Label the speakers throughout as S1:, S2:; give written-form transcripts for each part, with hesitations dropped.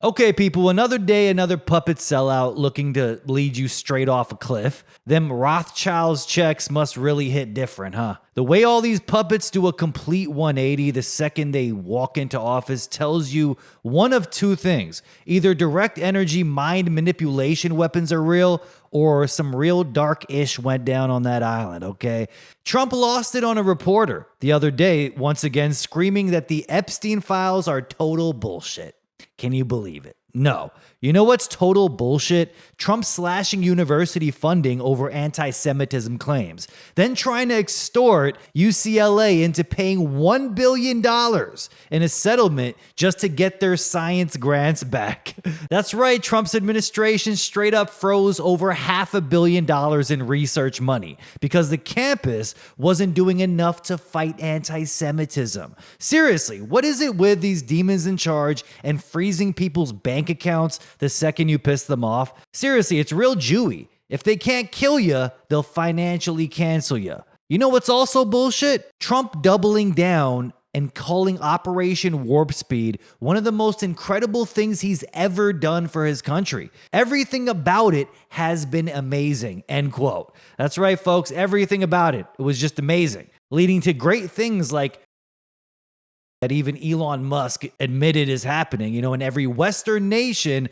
S1: Okay, people, another day, another puppet sellout looking to lead you straight off a cliff. Them Rothschild's checks must really hit different, huh? The way all these puppets do a complete 180 the second they walk into office tells you one of two things. Either direct energy mind manipulation weapons are real, or some real dark ish went down on that island, okay? Trump lost it on a reporter the other day, once again screaming that the Epstein files are total bullshit. Can you believe it? No. You know what's total bullshit? Trump slashing university funding over anti-Semitism claims, then trying to extort UCLA into paying $1 billion in a settlement just to get their science grants back. That's right, Trump's administration straight up froze over $500 million in research money because the campus wasn't doing enough to fight anti-Semitism. Seriously, what is it with these demons in charge and freezing people's bank accounts the second you piss them off? Seriously, it's real Jewy. If they can't kill you, they'll financially cancel you. You know what's also bullshit? Trump doubling down and calling Operation Warp Speed one of the most incredible things he's ever done for his country. Everything about it has been amazing, end quote. That's right, folks, everything about it. It was just amazing, leading to great things like that even Elon Musk admitted is happening, in every Western nation.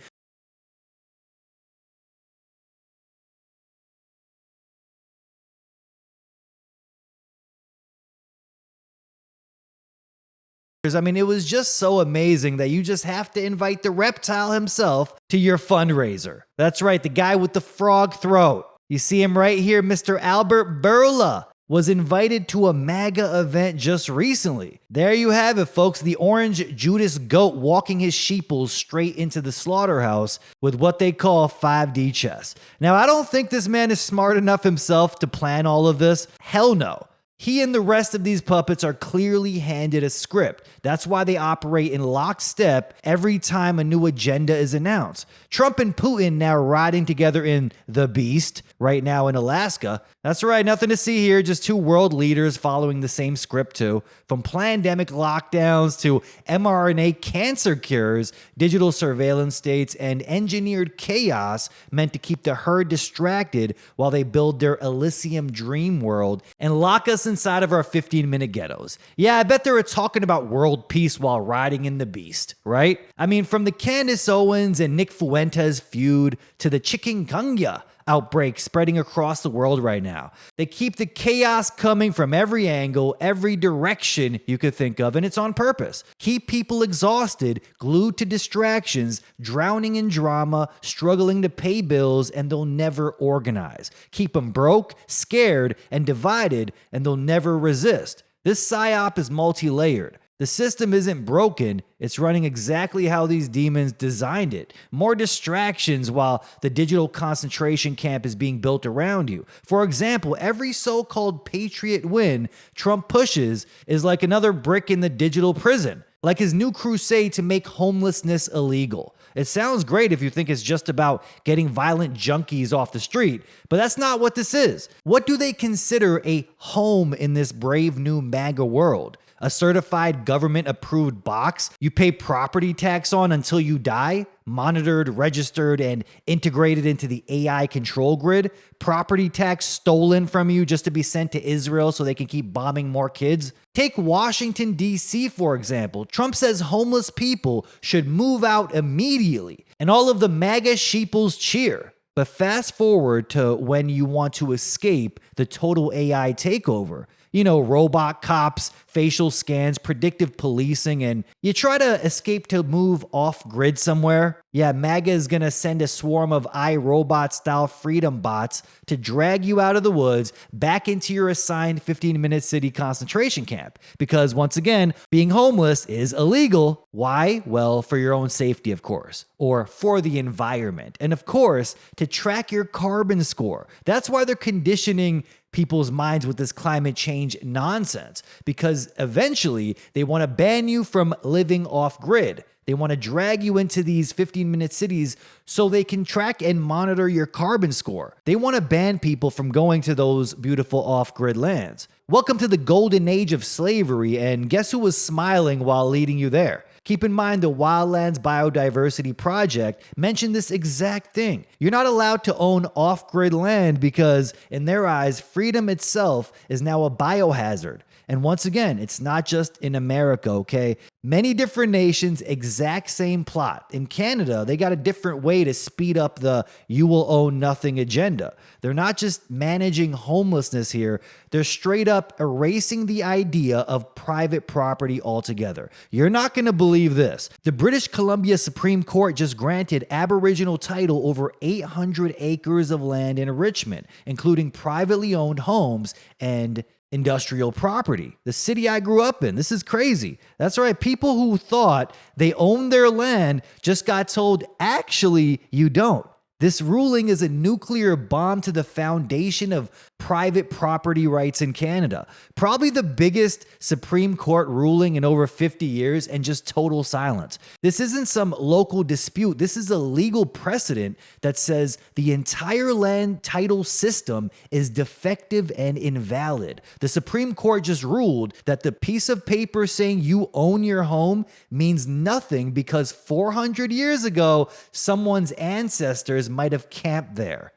S1: It was just so amazing that you just have to invite the reptile himself to your fundraiser. That's right, the guy with the frog throat. You see him right here, Mr. Albert Bourla was invited to a MAGA event just recently. There you have it, folks, the orange Judas goat walking his sheeples straight into the slaughterhouse with what they call 5D chess. Now, I don't think this man is smart enough himself to plan all of this. Hell no. He and the rest of these puppets are clearly handed a script. That's why they operate in lockstep every time a new agenda is announced. Trump and Putin now riding together in The Beast, right now in Alaska. That's right, nothing to see here, just two world leaders following the same script too. From pandemic lockdowns to mRNA cancer cures, digital surveillance states, and engineered chaos meant to keep the herd distracted while they build their Elysium dream world and lock us inside of our 15-minute ghettos. Yeah, I bet they were talking about world peace while riding in the Beast, right? From the Candace Owens and Nick Fuentes feud to the chikungunya outbreak spreading across the world right now. They keep the chaos coming from every angle, every direction you could think of, and it's on purpose. Keep people exhausted, glued to distractions, drowning in drama, struggling to pay bills, and they'll never organize. Keep them broke, scared, and divided, and they'll never resist. This psy-op is multi-layered. The system isn't broken, it's running exactly how these demons designed it. More distractions while the digital concentration camp is being built around you. For example, every so-called patriot win Trump pushes is like another brick in the digital prison, like his new crusade to make homelessness illegal. It sounds great if you think it's just about getting violent junkies off the street, but that's not what this is. What do they consider a home in this brave new MAGA world? A certified government-approved box you pay property tax on until you die? Monitored, registered, and integrated into the AI control grid? Property tax stolen from you just to be sent to Israel so they can keep bombing more kids? Take Washington, D.C., for example. Trump says homeless people should move out immediately, and all of the MAGA sheeples cheer. But fast forward to when you want to escape the total AI takeover. Robot cops, facial scans, predictive policing, and you try to escape to move off-grid somewhere. Yeah, MAGA is going to send a swarm of iRobot-style freedom bots to drag you out of the woods back into your assigned 15-minute city concentration camp. Because, once again, being homeless is illegal. Why? Well, for your own safety, of course. Or for the environment. And, of course, to track your carbon score. That's why they're conditioning people's minds with this climate change nonsense, because eventually they want to ban you from living off grid. They want to drag you into these 15-minute cities so they can track and monitor your carbon score. They want to ban people from going to those beautiful off-grid lands. Welcome to the golden age of slavery, and guess who was smiling while leading you there? Keep in mind the Wildlands Biodiversity Project mentioned this exact thing. You're not allowed to own off-grid land because, in their eyes, freedom itself is now a biohazard. And once again, it's not just in America, okay? Many different nations, exact same plot. In Canada, they got a different way to speed up the you will own nothing agenda. They're not just managing homelessness here, they're straight up erasing the idea of private property altogether. You're not going to believe this. The British Columbia Supreme Court just granted Aboriginal title over 800 acres of land in Richmond, including privately owned homes and industrial property. The city I grew up in. This is crazy. That's right. People who thought they owned their land just got told, actually, you don't. This ruling is a nuclear bomb to the foundation of private property rights in Canada. Probably the biggest Supreme Court ruling in over 50 years and just total silence. This isn't some local dispute. This is a legal precedent that says the entire land title system is defective and invalid. The Supreme Court just ruled that the piece of paper saying you own your home means nothing because 400 years ago, someone's ancestors might have camped there.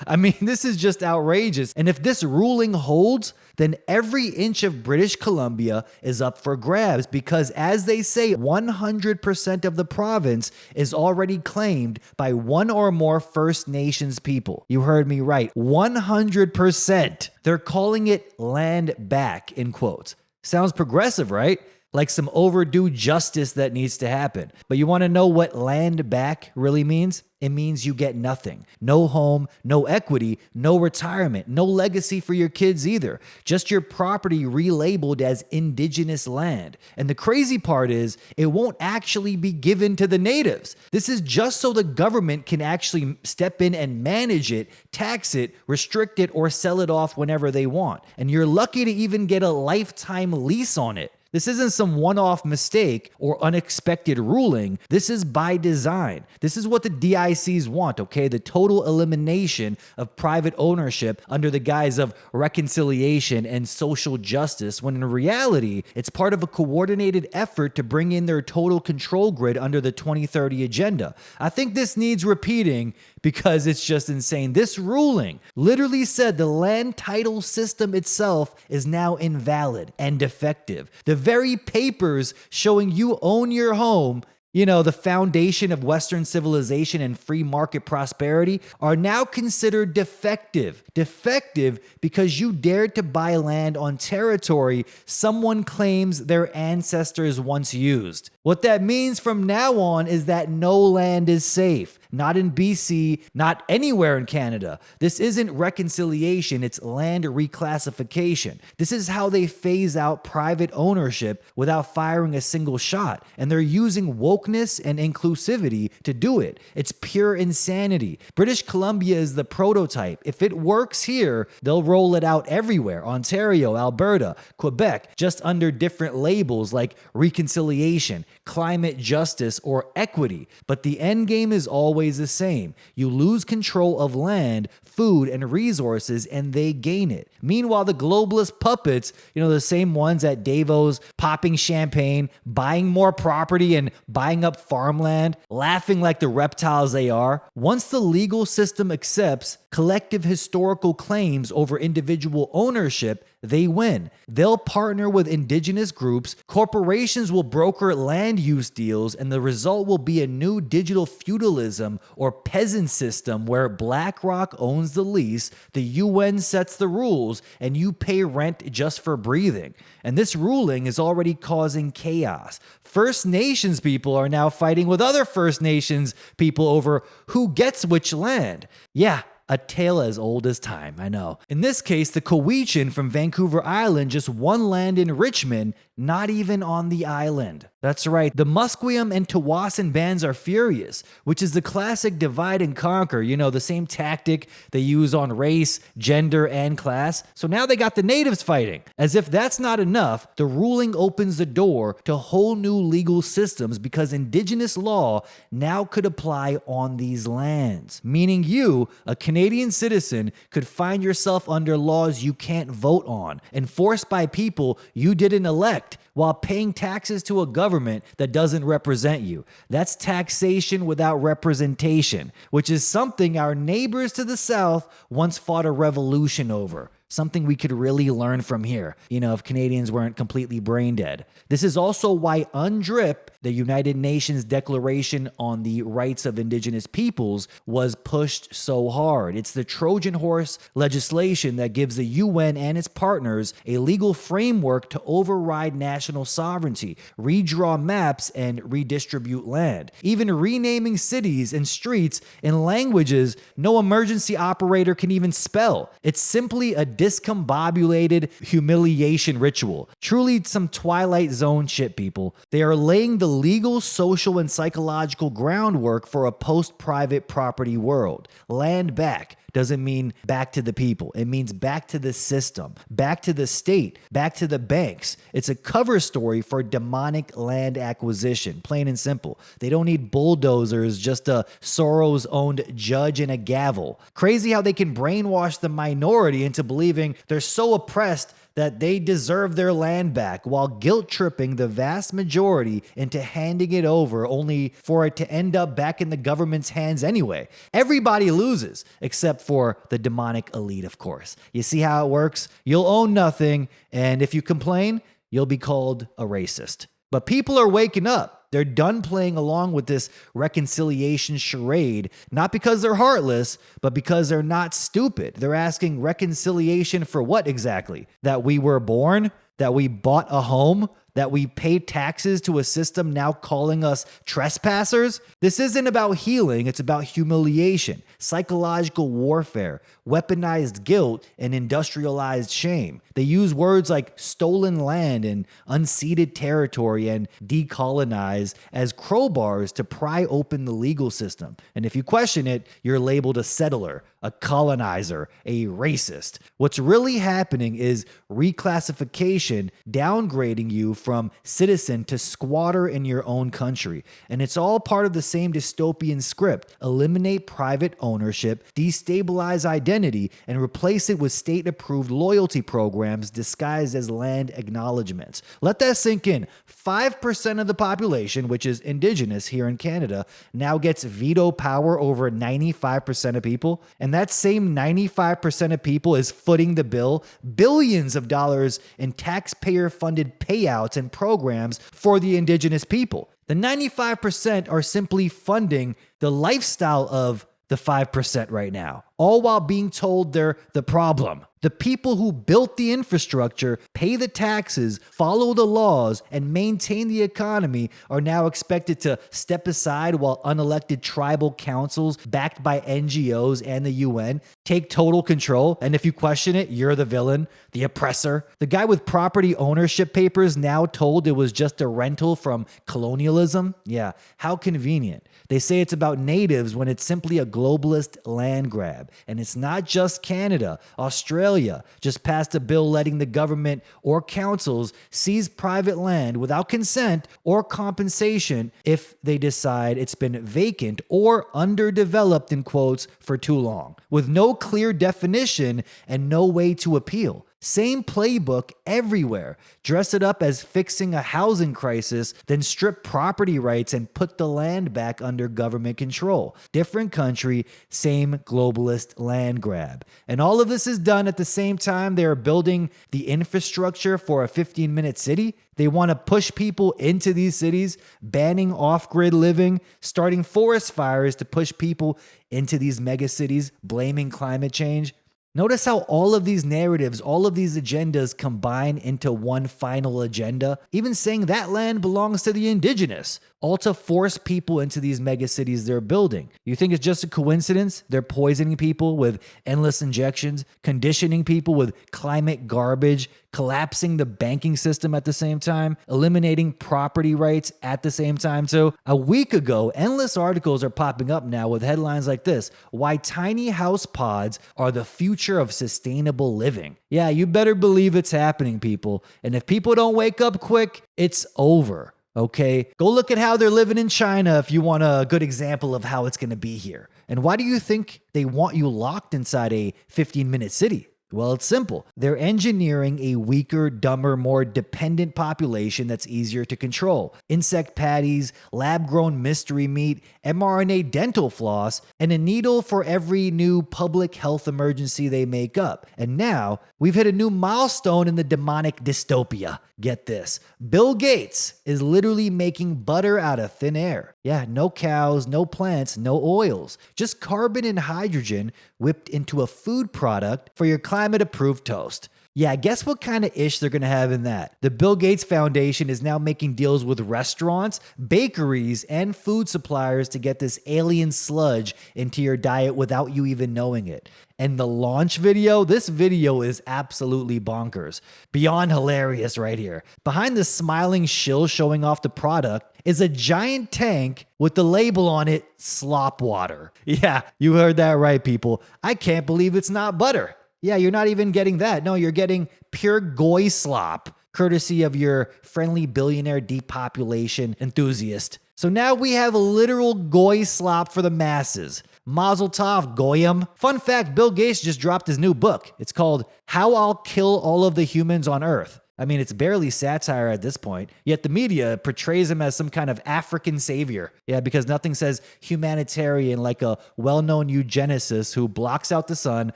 S1: I mean, this is just outrageous. And if this ruling holds, then every inch of British Columbia is up for grabs because, as they say, 100% of the province is already claimed by one or more First Nations people. You heard me right. 100%. They're calling it land back, in quotes. Sounds progressive, right? Like some overdue justice that needs to happen. But you want to know what land back really means? It means you get nothing. No home, no equity, no retirement, no legacy for your kids either. Just your property relabeled as indigenous land. And the crazy part is, it won't actually be given to the natives. This is just so the government can actually step in and manage it, tax it, restrict it, or sell it off whenever they want. And you're lucky to even get a lifetime lease on it. This isn't some one-off mistake or unexpected ruling. This is by design. This is what the DICs want, okay? The total elimination of private ownership under the guise of reconciliation and social justice, when in reality, it's part of a coordinated effort to bring in their total control grid under the 2030 agenda. I think this needs repeating because it's just insane. This ruling literally said the land title system itself is now invalid and defective. The very papers showing you own your home, you know, the foundation of Western civilization and free market prosperity, are now considered defective. Defective because you dared to buy land on territory someone claims their ancestors once used. What that means from now on is that no land is safe. Not in BC, not anywhere in Canada. This isn't reconciliation, it's land reclassification. This is how they phase out private ownership without firing a single shot. And they're using wokeness and inclusivity to do it. It's pure insanity. British Columbia is the prototype. If it works here, they'll roll it out everywhere. Ontario, Alberta, Quebec, just under different labels like reconciliation, climate justice, or equity. But the end game is always the same. You lose control of land, food, and resources, and they gain it. Meanwhile, the globalist puppets, the same ones at Davos, popping champagne, buying more property and buying up farmland, laughing like the reptiles they are. Once the legal system accepts collective historical claims over individual ownership, they win. They'll partner with indigenous groups, corporations will broker land use deals, and the result will be a new digital feudalism or peasant system where BlackRock owns the lease, the UN sets the rules, and you pay rent just for breathing. And this ruling is already causing chaos. First Nations people are now fighting with other First Nations people over who gets which land. Yeah, a tale as old as time, I know. In this case, the Cowichan from Vancouver Island just won land in Richmond, not even on the island. That's right, the Musqueam and Tawasin bands are furious, which is the classic divide and conquer, the same tactic they use on race, gender, and class. So now they got the natives fighting. As if that's not enough, the ruling opens the door to whole new legal systems because indigenous law now could apply on these lands. Meaning you, a Canadian Canadian citizen could find yourself under laws you can't vote on, enforced by people you didn't elect, while paying taxes to a government that doesn't represent you. That's taxation without representation, which is something our neighbors to the south once fought a revolution over. Something we could really learn from here, if Canadians weren't completely brain dead. This is also why UNDRIP, the United Nations Declaration on the Rights of Indigenous Peoples, was pushed so hard. It's the Trojan horse legislation that gives the UN and its partners a legal framework to override national sovereignty, redraw maps, and redistribute land. Even renaming cities and streets in languages no emergency operator can even spell. It's simply a discombobulated humiliation ritual. Truly some Twilight Zone shit, people. They are laying the legal, social, and psychological groundwork for a post-private property world. Land back doesn't mean back to the people. It means back to the system, back to the state, back to the banks. It's a cover story for demonic land acquisition, plain and simple. They don't need bulldozers, just a Soros-owned judge and a gavel. Crazy how they can brainwash the minority into believing they're so oppressed that they deserve their land back, while guilt-tripping the vast majority into handing it over, only for it to end up back in the government's hands anyway. Everybody loses, except for the demonic elite, of course. You see how it works? You'll own nothing, and if you complain, you'll be called a racist. But people are waking up. They're done playing along with this reconciliation charade, not because they're heartless, but because they're not stupid. They're asking reconciliation for what exactly? That we were born? That we bought a home? That we paid taxes to a system now calling us trespassers? This isn't about healing, it's about humiliation, psychological warfare, weaponized guilt, and industrialized shame. They use words like stolen land and unceded territory and decolonize as crowbars to pry open the legal system. And if you question it, you're labeled a settler, a colonizer, a racist. What's really happening is reclassification, downgrading you from citizen to squatter in your own country. And it's all part of the same dystopian script. Eliminate private ownership, destabilize identity, and replace it with state-approved loyalty programs disguised as land acknowledgements. Let that sink in. 5% of the population, which is indigenous here in Canada, now gets veto power over 95% of people. And that same 95% of people is footing the bill, billions of dollars in taxpayer-funded payouts and programs for the indigenous people. The 95% are simply funding the lifestyle of the 5% right now, all while being told they're the problem. The people who built the infrastructure, pay the taxes, follow the laws, and maintain the economy are now expected to step aside while unelected tribal councils backed by NGOs and the UN take total control. And if you question it, you're the villain, the oppressor. The guy with property ownership papers now told it was just a rental from colonialism. Yeah, how convenient. They say it's about natives when it's simply a globalist land grab. And it's not just Canada. Australia just passed a bill letting the government or councils seize private land without consent or compensation if they decide it's been vacant or underdeveloped, in quotes, for too long, with no clear definition and no way to appeal. Same playbook everywhere. Dress it up as fixing a housing crisis, then strip property rights and put the land back under government control. Different country, same globalist land grab. And all of this is done at the same time they are building the infrastructure for a 15-minute city. They want to push people into these cities, banning off-grid living, starting forest fires to push people into these megacities, blaming climate change. Notice how all of these narratives, all of these agendas combine into one final agenda, even saying that land belongs to the indigenous, all to force people into these megacities they're building. You think it's just a coincidence? They're poisoning people with endless injections, conditioning people with climate garbage, collapsing the banking system at the same time, eliminating property rights at the same time too. A week ago, endless articles are popping up now with headlines like this: why tiny house pods are the future of sustainable living. Yeah, you better believe it's happening, people. And if people don't wake up quick, it's over. Okay, go look at how they're living in China if you want a good example of how it's going to be here. And why do you think they want you locked inside a 15-minute city? Well, it's simple. They're engineering a weaker, dumber, more dependent population that's easier to control. Insect patties, lab-grown mystery meat, mRNA dental floss, and a needle for every new public health emergency they make up. And now, we've hit a new milestone in the demonic dystopia. Get this. Bill Gates is literally making butter out of thin air. Yeah, no cows, no plants, no oils. Just carbon and hydrogen whipped into a food product for your climate-approved toast. Yeah, guess what kind of ish they're going to have in that? The Bill Gates Foundation is now making deals with restaurants, bakeries, and food suppliers to get this alien sludge into your diet without you even knowing it. And the launch video, this video is absolutely bonkers. Beyond hilarious right here. Behind the smiling shill showing off the product is a giant tank with the label on it, slop water. Yeah, you heard that right, people. I can't believe it's not butter. Yeah, you're not even getting that. No, you're getting pure goy slop, courtesy of your friendly billionaire depopulation enthusiast. So now we have a literal goy slop for the masses. Mazel tov, goyim. Fun fact, Bill Gates just dropped his new book. It's called How I'll Kill All of the Humans on Earth. I mean, it's barely satire at this point, yet the media portrays him as some kind of African savior. Yeah, because nothing says humanitarian like a well-known eugenicist who blocks out the sun,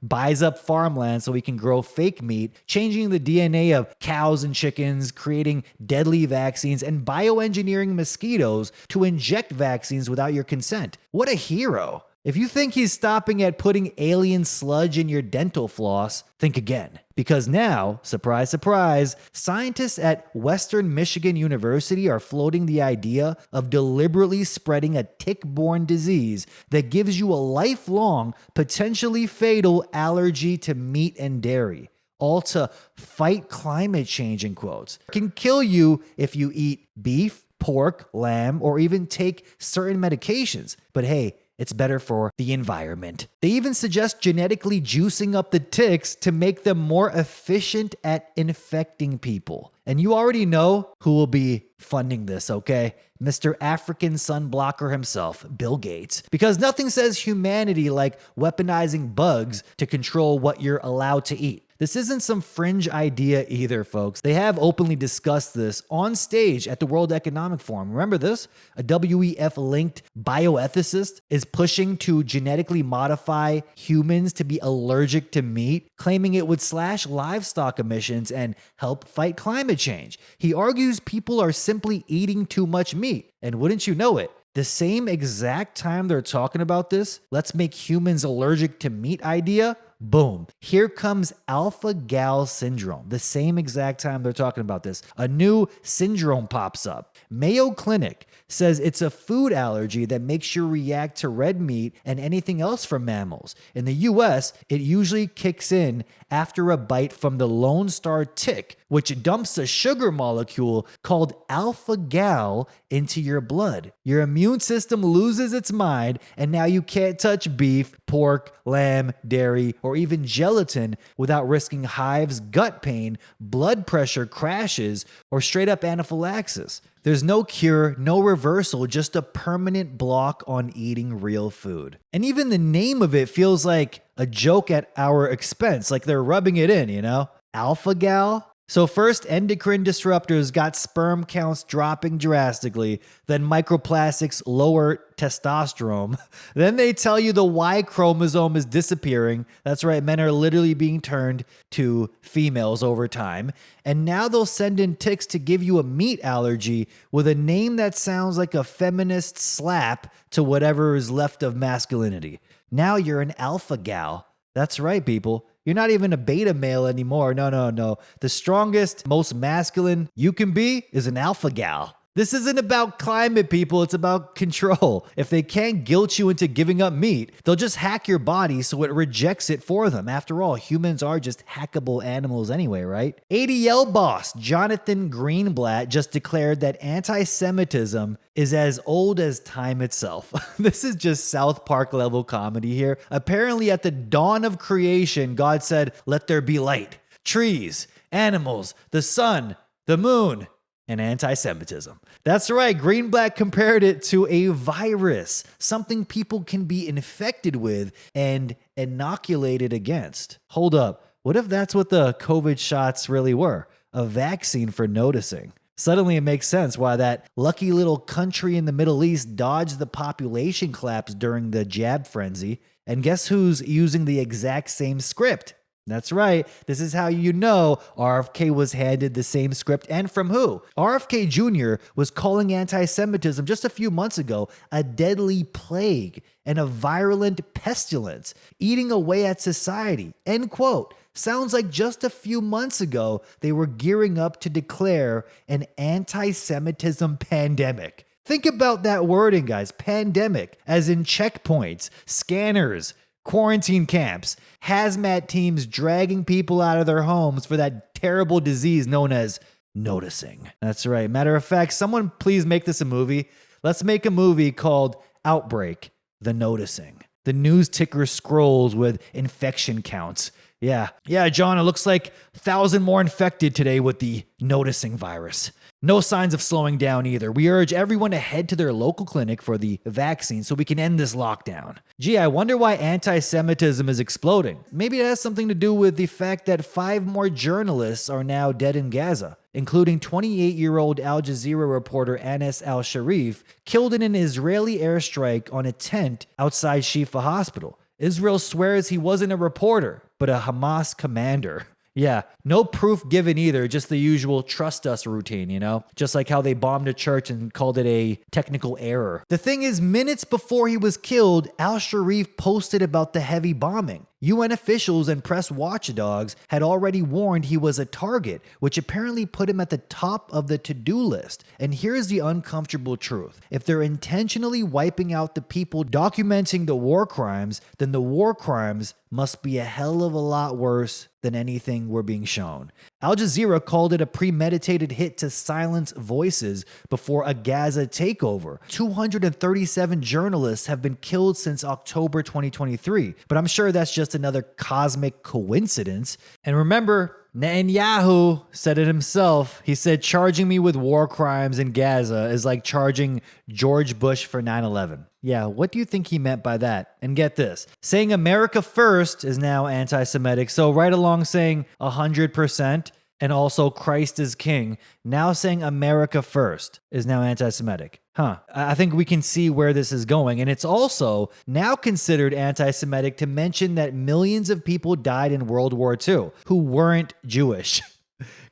S1: buys up farmland so he can grow fake meat, changing the DNA of cows and chickens, creating deadly vaccines, and bioengineering mosquitoes to inject vaccines without your consent. What a hero. If you think he's stopping at putting alien sludge in your dental floss, think again. Because now, surprise, surprise, scientists at Western Michigan University are floating the idea of deliberately spreading a tick-borne disease that gives you a lifelong, potentially fatal allergy to meat and dairy. All to fight climate change, in quotes. It can kill you if you eat beef, pork, lamb, or even take certain medications. But hey, it's better for the environment. They even suggest genetically juicing up the ticks to make them more efficient at infecting people. And you already know who will be funding this, okay? Mr. African sunblocker himself, Bill Gates. Because nothing says humanity like weaponizing bugs to control what you're allowed to eat. This isn't some fringe idea either, folks. They have openly discussed this on stage at the World Economic Forum. Remember this? A WEF-linked bioethicist is pushing to genetically modify humans to be allergic to meat, claiming it would slash livestock emissions and help fight climate change. He argues people are simply eating too much meat. And wouldn't you know it, the same exact time they're talking about this, let's make humans allergic to meat idea, boom, here comes alpha-gal syndrome. The same exact time they're talking about this, a new syndrome pops up. Mayo Clinic says it's a food allergy that makes you react to red meat and anything else from mammals. In the US, it usually kicks in after a bite from the Lone Star tick, which dumps a sugar molecule called alpha-gal into your blood. Your immune system loses its mind, and now you can't touch beef, pork, lamb, dairy, or even gelatin without risking hives, gut pain, blood pressure crashes, or straight up anaphylaxis. There's no cure, no reversal, just a permanent block on eating real food. And even the name of it feels like a joke at our expense, like they're rubbing it in, you know? Alpha-gal? So first, endocrine disruptors got sperm counts dropping drastically, then microplastics lower testosterone. Then they tell you the Y chromosome is disappearing. That's right, men are literally being turned to females over time. And now they'll send in ticks to give you a meat allergy with a name that sounds like a feminist slap to whatever is left of masculinity. Now you're an alpha gal. That's right, people. You're not even a beta male anymore. No. The strongest, most masculine you can be is an alpha gal. This isn't about climate, people. It's about control. If they can't guilt you into giving up meat, they'll just hack your body so it rejects it for them. After all, humans are just hackable animals anyway, right? ADL boss Jonathan Greenblatt just declared that anti-Semitism is as old as time itself. This is just South Park level comedy here. Apparently at the dawn of creation, God said, "Let there be light, trees, animals, the sun, the moon." and anti-Semitism. That's right, Greenblatt compared it to a virus, something people can be infected with and inoculated against. Hold up, what if that's what the COVID shots really were? A vaccine for noticing. Suddenly it makes sense why that lucky little country in the Middle East dodged the population collapse during the jab frenzy. And guess who's using the exact same script? That's right, this is how you know RFK was handed the same script, and from who? RFK Jr. was calling anti-Semitism just a few months ago a deadly plague and a virulent pestilence, eating away at society, end quote. Sounds like just a few months ago, they were gearing up to declare an anti-Semitism pandemic. Think about that wording, guys, pandemic, as in checkpoints, scanners, quarantine camps, hazmat teams dragging people out of their homes for that terrible disease known as noticing. That's right. Matter of fact, someone please make this a movie. Let's make a movie called Outbreak, The Noticing. The news ticker scrolls with infection counts. Yeah, John, it looks like 1,000 more infected today with the noticing virus. No signs of slowing down either. We urge everyone to head to their local clinic for the vaccine so we can end this lockdown. Gee, I wonder why anti-Semitism is exploding. Maybe it has something to do with the fact that 5 more journalists are now dead in Gaza, including 28-year-old Al Jazeera reporter Anas al-Sharif, killed in an Israeli airstrike on a tent outside Shifa Hospital. Israel swears he wasn't a reporter, but a Hamas commander. Yeah, no proof given either, just the usual trust us routine, you know? Just like how they bombed a church and called it a technical error. The thing is, minutes before he was killed, al-Sharif posted about the heavy bombing. UN officials and press watchdogs had already warned he was a target, which apparently put him at the top of the to-do list. And here's the uncomfortable truth. If they're intentionally wiping out the people documenting the war crimes, then the war crimes must be a hell of a lot worse than anything we're being shown. Al Jazeera called it a premeditated hit to silence voices before a Gaza takeover. 237 journalists have been killed since October 2023, but I'm sure that's just another cosmic coincidence. And remember, Netanyahu said it himself. He said, charging me with war crimes in Gaza is like charging George Bush for 9/11. Yeah, what do you think he meant by that? And get this, saying America first is now anti-Semitic. So right along saying 100% and also Christ is king, now saying America first is now anti-Semitic. I think we can see where this is going. And it's also now considered anti-Semitic to mention that millions of people died in World War II who weren't Jewish.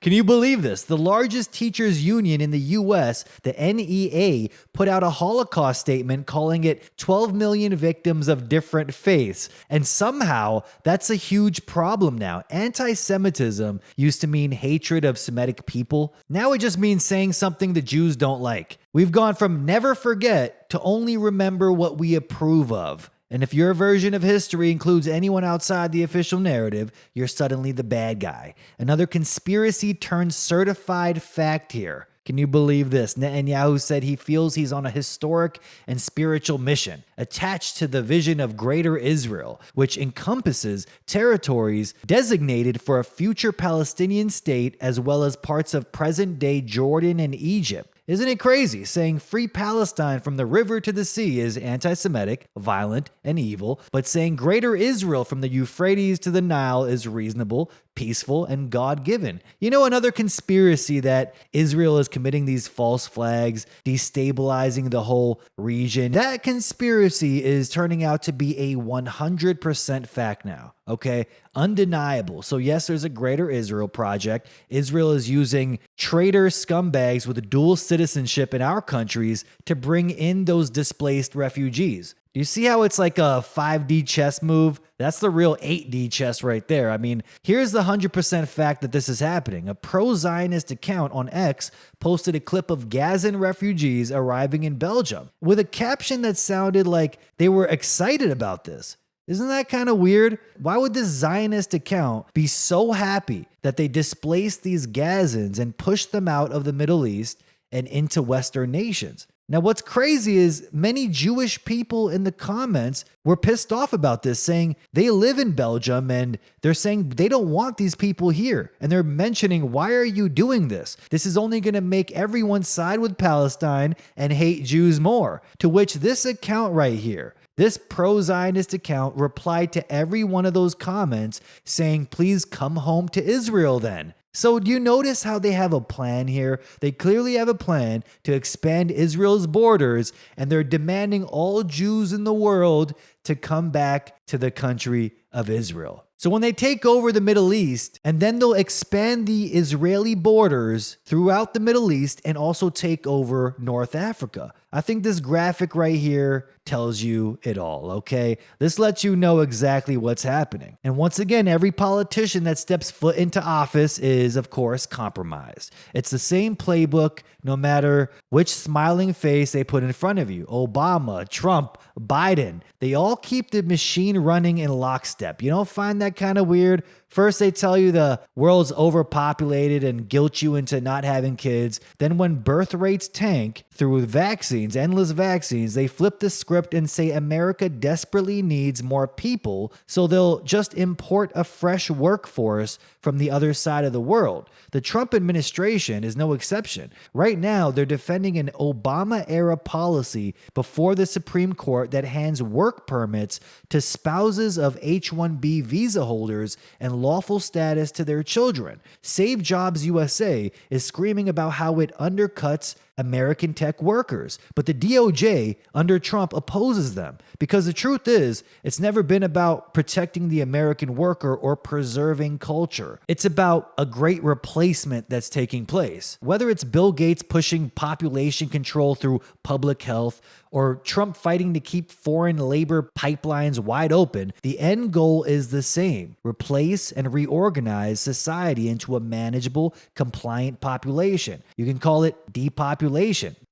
S1: Can you believe this? The largest teachers union in the US, the NEA, put out a Holocaust statement calling it 12 million victims of different faiths. And somehow that's a huge problem now. Anti-Semitism used to mean hatred of Semitic people. Now it just means saying something the Jews don't like. We've gone from never forget to only remember what we approve of. And if your version of history includes anyone outside the official narrative, you're suddenly the bad guy. Another conspiracy turned certified fact here. Can you believe this? Netanyahu said he feels he's on a historic and spiritual mission attached to the vision of Greater Israel, which encompasses territories designated for a future Palestinian state as well as parts of present-day Jordan and Egypt. Isn't it crazy? Saying free Palestine from the river to the sea is anti-Semitic, violent, and evil, but saying Greater Israel from the Euphrates to the Nile is reasonable, peaceful, and God-given. You know, another conspiracy that Israel is committing these false flags, destabilizing the whole region. That conspiracy is turning out to be a 100% fact now. Okay, undeniable. So yes, there's a Greater Israel project. Israel is using traitor scumbags with dual citizenship in our countries to bring in those displaced refugees. Do you see how it's like a 5D chess move? That's the real 8D chess right there. I mean, here's the 100% fact that this is happening. A pro-Zionist account on X posted a clip of Gazan refugees arriving in Belgium with a caption that sounded like they were excited about this. Isn't that kind of weird? Why would this Zionist account be so happy that they displaced these Gazans and pushed them out of the Middle East and into Western nations? Now, what's crazy is many Jewish people in the comments were pissed off about this, saying they live in Belgium and they're saying they don't want these people here. And they're mentioning, why are you doing this? This is only going to make everyone side with Palestine and hate Jews more. To which this account right here, this pro-Zionist account, replied to every one of those comments saying, please come home to Israel then. So do you notice how they have a plan here? They clearly have a plan to expand Israel's borders, and they're demanding all Jews in the world to come back to the country of Israel. So when they take over the Middle East, and then they'll expand the Israeli borders throughout the Middle East and also take over North Africa. I think this graphic right here tells you it all, okay? This lets you know exactly what's happening. And once again, every politician that steps foot into office is, of course, compromised. It's the same playbook no matter which smiling face they put in front of you. Obama, Trump, Biden, they all keep the machine running in lockstep. You don't find that kind of weird? First, they tell you the world's overpopulated and guilt you into not having kids. Then when birth rates tank through vaccines, endless vaccines, they flip the script and say America desperately needs more people, so they'll just import a fresh workforce from the other side of the world. The Trump administration is no exception. Right now, they're defending an Obama-era policy before the Supreme Court that hands work permits to spouses of H-1B visa holders and lawful status to their children. Save Jobs USA is screaming about how it undercuts American tech workers, but the DOJ under Trump opposes them because the truth is, it's never been about protecting the American worker or preserving culture. It's about a great replacement that's taking place. Whether it's Bill Gates pushing population control through public health or Trump fighting to keep foreign labor pipelines wide open, the end goal is the same: replace and reorganize society into a manageable, compliant population. You can call it depopulation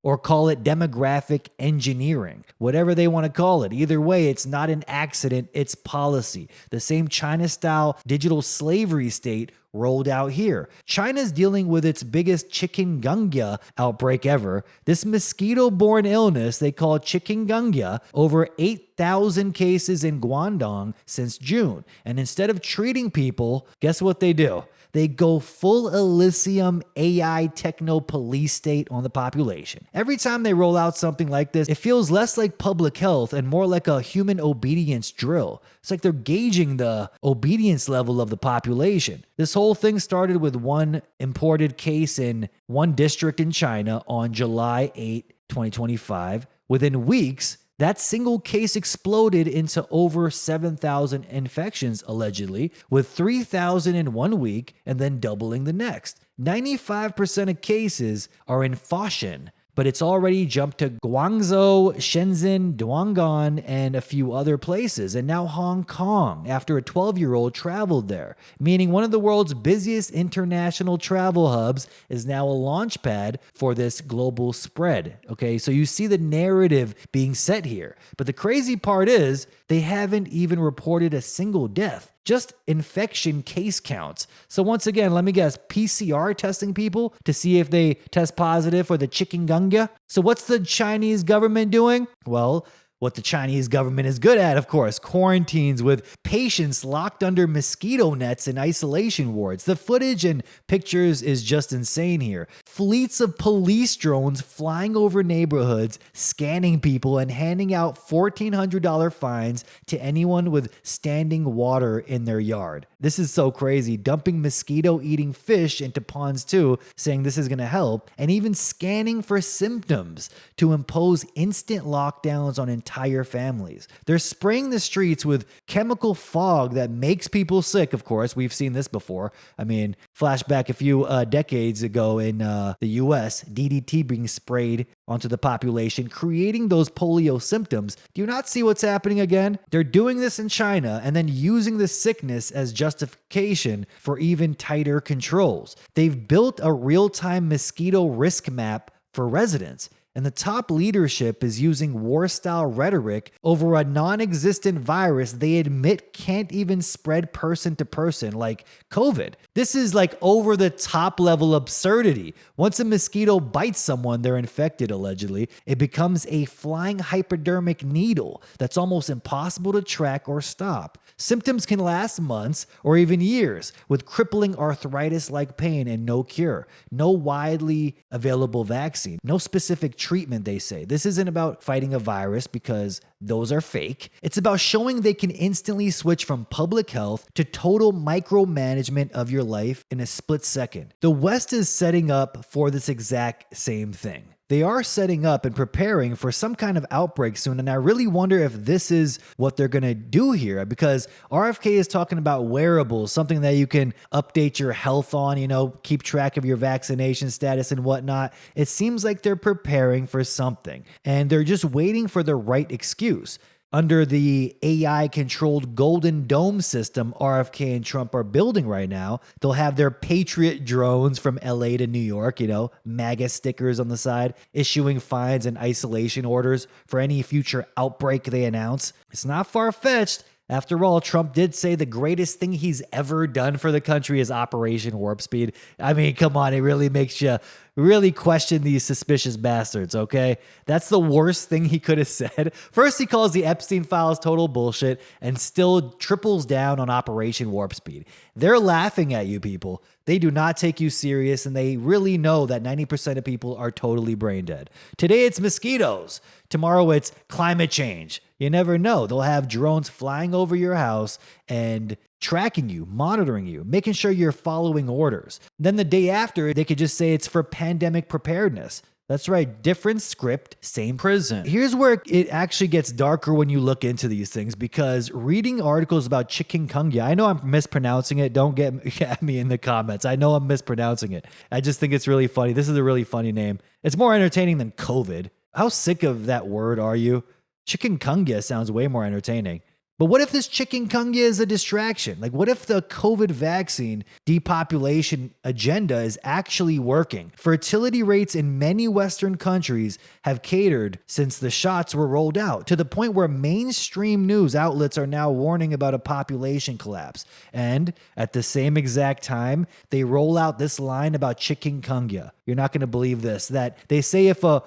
S1: or call it demographic engineering, whatever they want to call it. Either way, it's not an accident, it's policy. The same China-style digital slavery state rolled out here. China's dealing with its biggest chikungunya outbreak ever. This mosquito-borne illness they call chikungunya, over 8,000 cases in Guangdong since June. And instead of treating people, guess what they do? They go full Elysium AI techno police state on the population. Every time they roll out something like this, it feels less like public health and more like a human obedience drill. It's like they're gauging the obedience level of the population. This whole thing started with one imported case in one district in China on July 8, 2025. Within weeks, that single case exploded into over 7,000 infections, allegedly, with 3,000 in 1 week and then doubling the next. 95% of cases are in Foshan, but it's already jumped to Guangzhou, Shenzhen, Duangan, and a few other places, and now Hong Kong after a 12-year-old traveled there, meaning one of the world's busiest international travel hubs is now a launch pad for this global spread. Okay, so you see the narrative being set here. But the crazy part is they haven't even reported a single death. Just infection case counts. So once again, let me guess, PCR testing people to see if they test positive for the chikungunya? So what's the Chinese government doing? Well, what the Chinese government is good at, of course, quarantines with patients locked under mosquito nets in isolation wards. The footage and pictures is just insane here. Fleets of police drones flying over neighborhoods, scanning people and handing out $1,400 fines to anyone with standing water in their yard. This is so crazy. Dumping mosquito-eating fish into ponds too, saying this is going to help, and even scanning for symptoms to impose instant lockdowns on entire families. They're spraying the streets with chemical fog that makes people sick, of course. We've seen this before. I mean, flashback a few decades ago in the US, DDT being sprayed onto the population, creating those polio symptoms. Do you not see what's happening again? They're doing this in China and then using the sickness as justification for even tighter controls. They've built a real-time mosquito risk map for residents. And the top leadership is using war-style rhetoric over a non-existent virus they admit can't even spread person to person like COVID. This is like over-the-top level absurdity. Once a mosquito bites someone, they're infected, allegedly. It becomes a flying hypodermic needle that's almost impossible to track or stop. Symptoms can last months or even years, with crippling arthritis-like pain and no cure. No widely available vaccine. No specific treatment, they say. This isn't about fighting a virus because those are fake. It's about showing they can instantly switch from public health to total micromanagement of your life in a split second. The West is setting up for this exact same thing. They are setting up and preparing for some kind of outbreak soon, and I really wonder if this is what they're going to do here, because RFK is talking about wearables, something that you can update your health on, keep track of your vaccination status and whatnot. It seems like they're preparing for something, and they're just waiting for the right excuse. Under the AI-controlled Golden Dome system RFK and Trump are building right now, they'll have their Patriot drones from LA to New York, MAGA stickers on the side, issuing fines and isolation orders for any future outbreak they announce. It's not far-fetched. After all, Trump did say the greatest thing he's ever done for the country is Operation Warp Speed. I mean, come on, it really makes you really question these suspicious bastards, okay? That's the worst thing he could have said. First, he calls the Epstein files total bullshit and still triples down on Operation Warp Speed. They're laughing at you people. They do not take you serious, and they really know that 90% of people are totally brain dead. Today, it's mosquitoes. Tomorrow, it's climate change. You never know. They'll have drones flying over your house and tracking you, monitoring you, making sure you're following orders. Then the day after, they could just say it's for pandemic preparedness. That's right, different script, same prison. Here's where it actually gets darker when you look into these things, because reading articles about chikungunya, I know I'm mispronouncing it, don't get at me in the comments. I know I'm mispronouncing it. I just think it's really funny. This is a really funny name. It's more entertaining than COVID. How sick of that word are you? Chikungunya sounds way more entertaining. But what if this chikungunya is a distraction? Like, what if the COVID vaccine depopulation agenda is actually working? Fertility rates in many Western countries have catered since the shots were rolled out, to the point where mainstream news outlets are now warning about a population collapse. And at the same exact time, they roll out this line about chikungunya. You're not going to believe this, that they say if a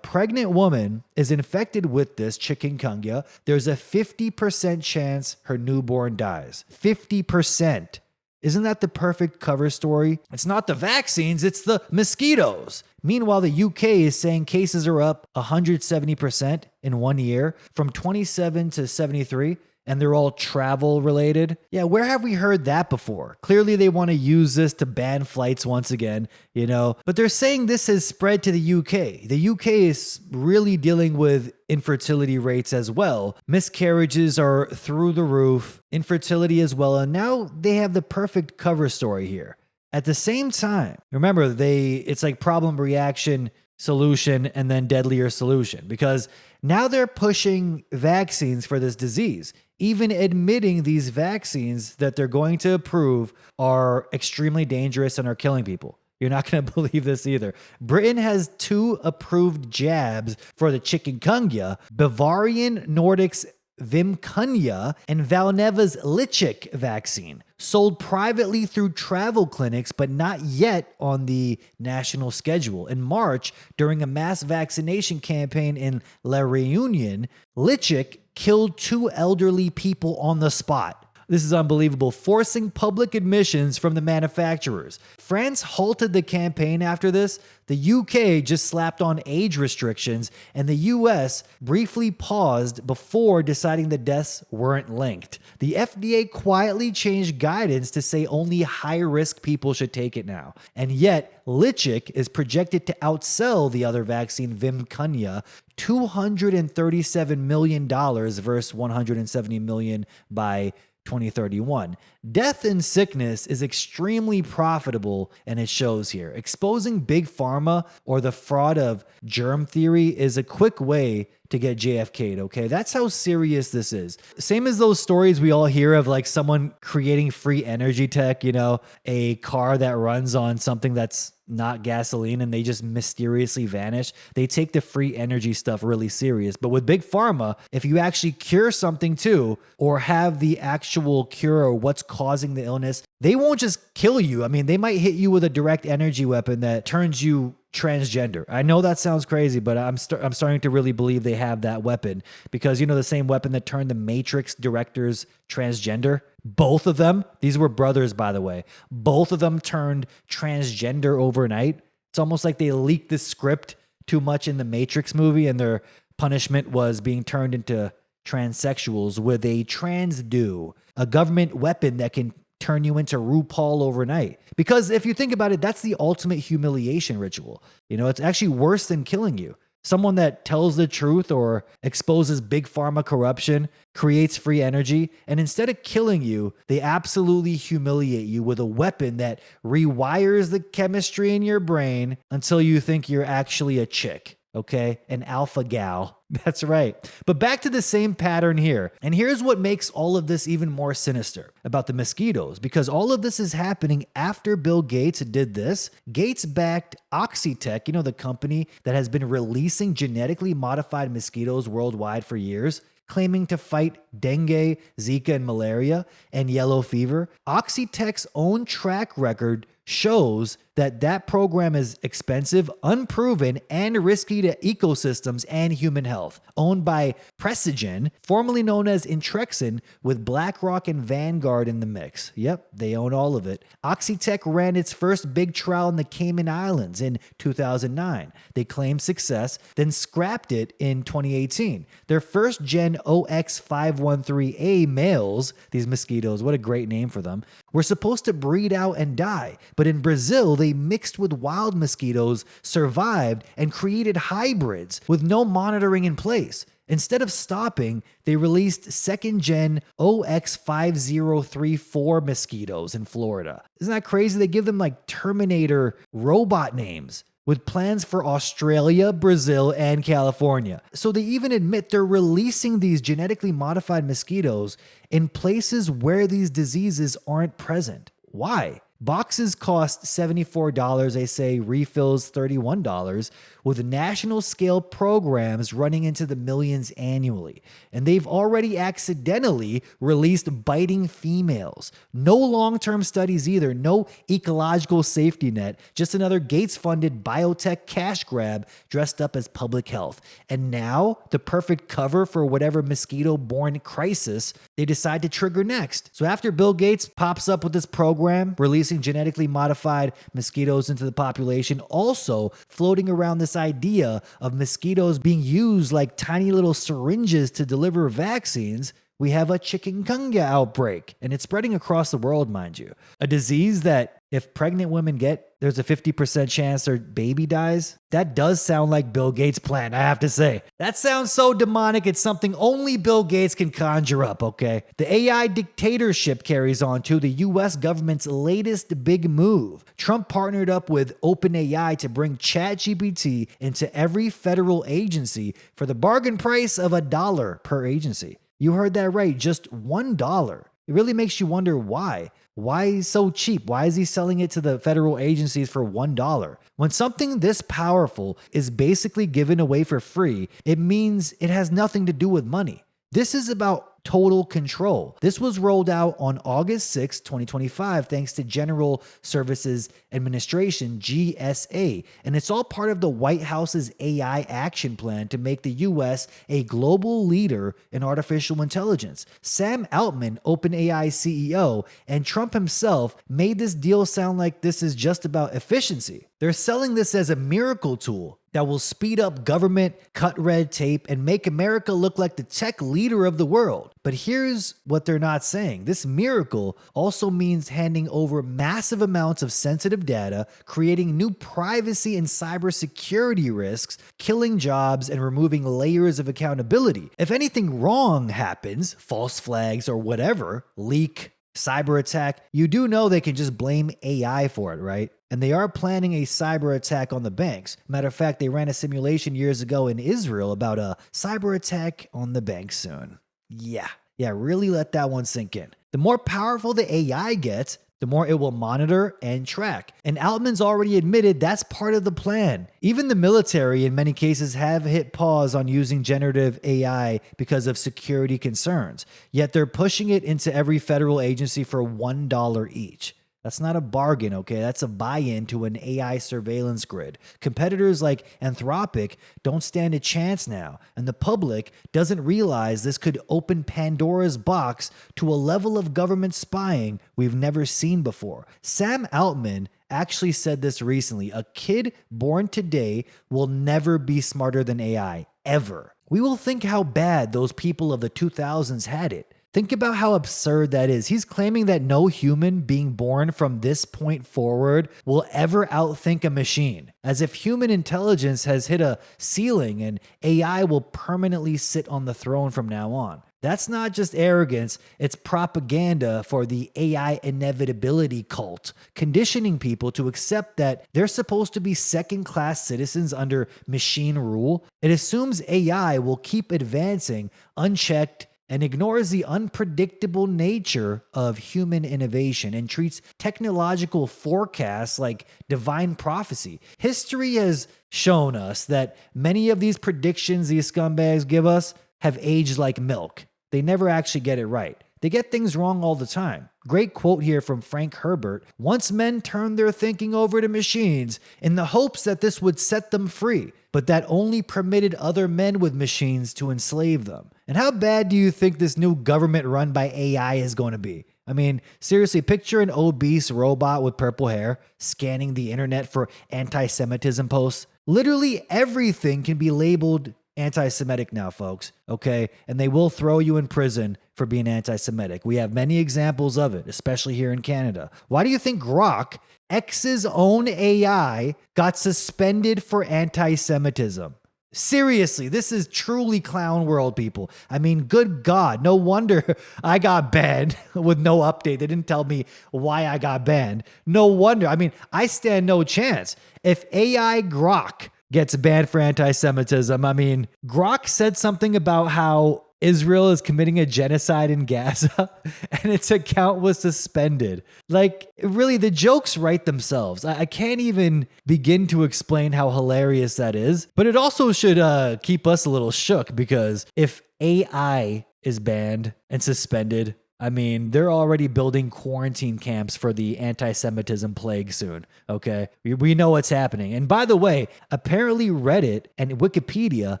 S1: pregnant woman is infected with this chikungunya, there's a 50% chance her newborn dies. 50%. Isn't that the perfect cover story? It's not the vaccines, it's the mosquitoes. Meanwhile, the UK is saying cases are up 170% in 1 year, from 27 to 73. And they're all travel related. Yeah, where have we heard that before? Clearly they want to use this to ban flights once again, But they're saying this has spread to the UK. The UK is really dealing with infertility rates as well. Miscarriages are through the roof, infertility as well. And now they have the perfect cover story here. At the same time, remember, it's like problem, reaction, solution, and then deadlier solution. Because now they're pushing vaccines for this disease, even admitting these vaccines that they're going to approve are extremely dangerous and are killing people. You're not going to believe this either. Britain has 2 approved jabs for the chikungunya, Bavarian Nordic's Vimkunya and Valneva's Lychik vaccine, sold privately through travel clinics, but not yet on the national schedule. In March, during a mass vaccination campaign in La Réunion, Lychik killed 2 elderly people on the spot. This is unbelievable, forcing public admissions from the manufacturers. France halted the campaign after this. The UK just slapped on age restrictions, and the US briefly paused before deciding the deaths weren't linked. The FDA quietly changed guidance to say only high-risk people should take it now. And yet, Lychik is projected to outsell the other vaccine, Vimkunya, $237 million versus $170 million by 2031. Death and sickness is extremely profitable, and it shows here. Exposing big pharma or the fraud of germ theory is a quick way to get JFK'd, okay? That's how serious this is. Same as those stories we all hear of like someone creating free energy tech, you know, a car that runs on something that's not gasoline and they just mysteriously vanish. They take the free energy stuff really serious. But with Big Pharma, if you actually cure something too, or have the actual cure or what's causing the illness, they won't just kill you. I mean, they might hit you with a direct energy weapon that turns you transgender. I know that sounds crazy, but I'm starting to really believe they have that weapon because, you know, the same weapon that turned the Matrix directors transgender. Both of them, these were brothers, by the way, both of them turned transgender overnight. It's almost like they leaked the script too much in the Matrix movie and their punishment was being turned into transsexuals with a transdo, a government weapon that can turn you into RuPaul overnight. Because if you think about it, that's the ultimate humiliation ritual. You know, it's actually worse than killing you. Someone that tells the truth or exposes big pharma corruption, creates free energy, and instead of killing you, they absolutely humiliate you with a weapon that rewires the chemistry in your brain until you think you're actually a chick. Okay, an alpha gal. That's right. But back to the same pattern here. And here's what makes all of this even more sinister about the mosquitoes, because all of this is happening after Bill Gates did this. Gates backed Oxitec, you know, the company that has been releasing genetically modified mosquitoes worldwide for years, claiming to fight dengue, Zika, and malaria, and yellow fever. Oxitec's own track record shows that that program is expensive, unproven, and risky to ecosystems and human health. Owned by Precigen, formerly known as Intrexin, with BlackRock and Vanguard in the mix. Yep, they own all of it. Oxitec ran its first big trial in the Cayman Islands in 2009. They claimed success, then scrapped it in 2018. Their first gen OX513A males, these mosquitoes, what a great name for them, were supposed to breed out and die. But in Brazil, they mixed with wild mosquitoes, survived, and created hybrids with no monitoring in place. Instead of stopping, they released second-gen OX5034 mosquitoes in Florida. Isn't that crazy? They give them like Terminator robot names, with plans for Australia, Brazil, and California. So they even admit they're releasing these genetically modified mosquitoes in places where these diseases aren't present. Why? Boxes cost $74, they say, refills $31, with national scale programs running into the millions annually. And they've already accidentally released biting females. No long-term studies either, no ecological safety net, just another Gates-funded biotech cash grab dressed up as public health. And now, the perfect cover for whatever mosquito-borne crisis they decide to trigger next. So after Bill Gates pops up with this program, releasing genetically modified mosquitoes into the population, also floating around this idea of mosquitoes being used like tiny little syringes to deliver vaccines, we have a chikungunya outbreak, and it's spreading across the world, mind you. A disease that if pregnant women get, there's a 50% chance their baby dies. That does sound like Bill Gates' plan, I have to say. That sounds so demonic, it's something only Bill Gates can conjure up, okay? The AI dictatorship carries on to the US government's latest big move. Trump partnered up with OpenAI to bring ChatGPT into every federal agency for the bargain price of $1 per agency. You heard that right, just $1. It really makes you wonder why. Why so cheap? Why is he selling it to the federal agencies for $1? When something this powerful is basically given away for free, it means it has nothing to do with money. This is about total control. This was rolled out on August 6, 2025, thanks to General Services Administration, GSA. And it's all part of the White House's AI action plan to make the US a global leader in artificial intelligence. Sam Altman, OpenAI CEO, and Trump himself made this deal sound like this is just about efficiency. They're selling this as a miracle tool that will speed up government, cut red tape, and make America look like the tech leader of the world. But here's what they're not saying. This miracle also means handing over massive amounts of sensitive data, creating new privacy and cybersecurity risks, killing jobs, and removing layers of accountability. If anything wrong happens, false flags or whatever, leak, cyber attack, you do know they can just blame AI for it, right? And they are planning a cyber attack on the banks. Matter of fact, they ran a simulation years ago in Israel about a cyber attack on the banks soon. Yeah, really let that one sink in. The more powerful the AI gets, the more it will monitor and track. And Altman's already admitted that's part of the plan. Even the military in many cases have hit pause on using generative AI because of security concerns. Yet they're pushing it into every federal agency for $1 each. That's not a bargain, okay? That's a buy-in to an AI surveillance grid. Competitors like Anthropic don't stand a chance now, and the public doesn't realize this could open Pandora's box to a level of government spying we've never seen before. Sam Altman actually said this recently. A kid born today will never be smarter than AI, ever. We will think how bad those people of the 2000s had it. Think about how absurd that is. He's claiming that no human being born from this point forward will ever outthink a machine, as if human intelligence has hit a ceiling and AI will permanently sit on the throne from now on. That's not just arrogance, it's propaganda for the AI inevitability cult, conditioning people to accept that they're supposed to be second-class citizens under machine rule. It assumes AI will keep advancing unchecked and ignores the unpredictable nature of human innovation and treats technological forecasts like divine prophecy. History has shown us that many of these predictions these scumbags give us have aged like milk. They never actually get it right. They get things wrong all the time. Great quote here from Frank Herbert. Once men turned their thinking over to machines in the hopes that this would set them free, but that only permitted other men with machines to enslave them. And how bad do you think this new government run by AI is going to be? I mean, seriously, picture an obese robot with purple hair scanning the internet for anti-Semitism posts. Literally everything can be labeled anti-Semitic now, folks, okay? And they will throw you in prison for being anti-Semitic. We have many examples of it, especially here in Canada. Why do you think Grok, X's own AI, got suspended for anti-Semitism? Seriously, this is truly clown world, people. I mean, good God, no wonder I got banned with no update. They didn't tell me why I got banned. No wonder. I mean, I stand no chance. If AI Grok gets banned for anti-Semitism, I mean, Grok said something about how Israel is committing a genocide in Gaza and its account was suspended. Like, really, the jokes write themselves. I can't even begin to explain how hilarious that is, but it also should keep us a little shook, because if AI is banned and suspended, I mean, they're already building quarantine camps for the anti-Semitism plague soon, okay? We know what's happening. And by the way, apparently Reddit and Wikipedia